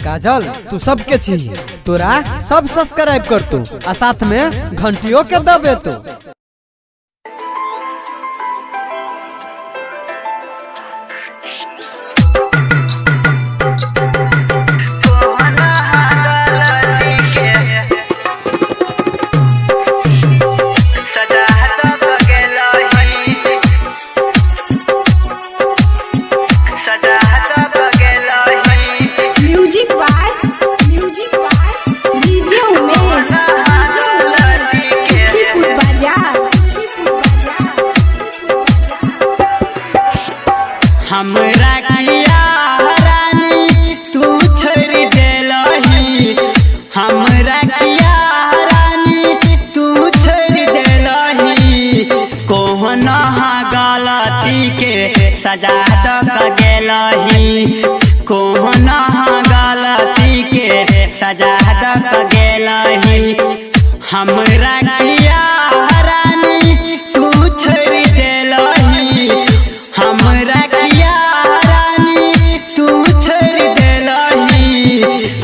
काजल तू सबके चाहिए तोरा सब सब्सक्राइब कर तू आ साथ में घंटियों के दबे तू। हमरा किया रानी तू छोड़ देलही, हमरा किया रानी तू छोड़ देलही। कोहना गलती के सजा दऽ गेलही, कोहना गलती के सजा दऽ गेलही। हमरा किया रानी तू छोड़ देलही, हमरा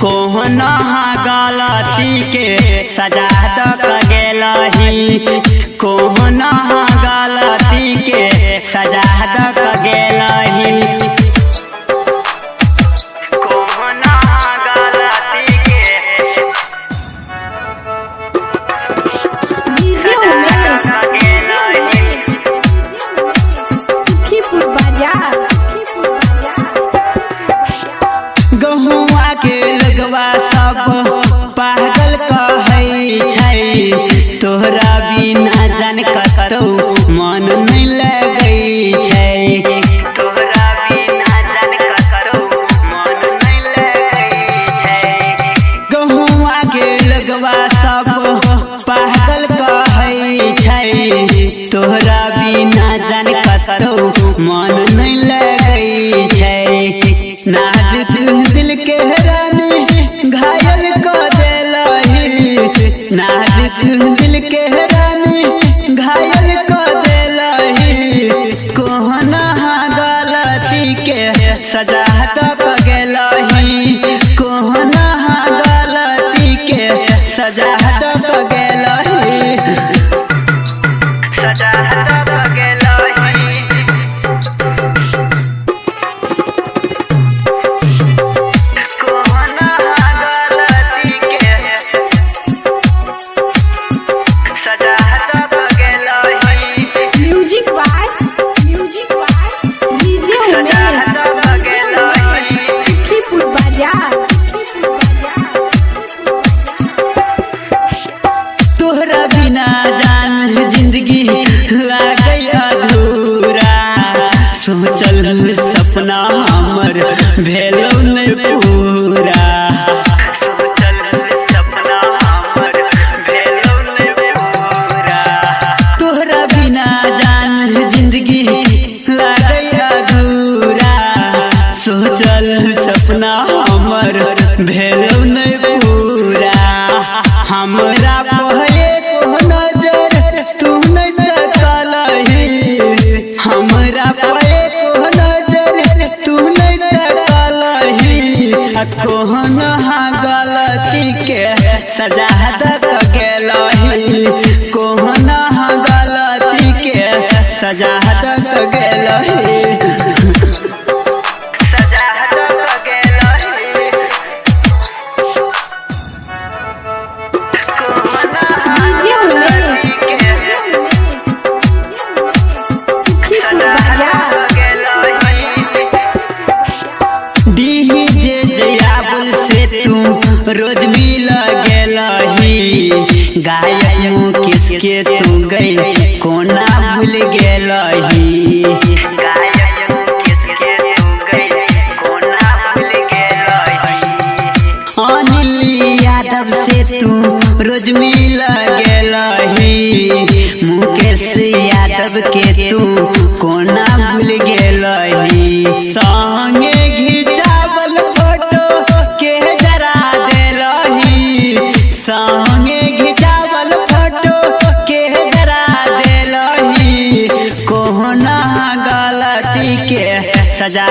कोहना गलती के सजा दऽ गेलही, कोहना गलती के सजा दऽ गेलही। कोहना गलती के डीजे उमेश सुखीपुर बाजार गहुआ के लगवा सब पागल कहै छै, तोहरा बिना जान कतौ मन नहीं लगै छै, तोहरा बिना जान कतौ मन नहीं लगै छै। गहुआ के लगवा सब पागल कहै छै, तोहरा बिना जान कतौ मन नहीं लगै छै। नाजुक दिल के रानी घायल कर देलही, नाजुक दिल के रानी घायल कर देलही। कोहना गलती के सजा दऽ गेलही, कोहना गलती के सजा दऽ गेलही, सजा दऽ गेलही। तोहरा बिना जान जिंदगी लागै अधूरा, सोचल सपना हमर भेलौ नहीं पूरा, सोचल सपना हमर भेलौ नहीं पूरा। तोहरा बिना जान जिंदगी लागै अधूरा, सोचल सपना हमर भेलौ नहीं पूरा। हमरा पहले को नजर तू नहीं तकलही, हमरा पहले को नजर तू नहीं तकलही। कोहना गलती के सजा दऽ गेलही, कोहना गलती के सजा दऽ गेलही। डीजे जयाबुल से तू रोज मिल गेलही, गायक मुकेश के तू गई कोना भूल गेलही, गायक मुकेश के तू गई कोना भूल गेलही। अनिल यादव से तू रोज मिल गेलही, मुकेश यादव के तू कोना भूल गेलही। संगे घिचावल फोटो के जरा देलही, संगे घिचावल फोटो के जरा देलही। कोहना गलती के सजा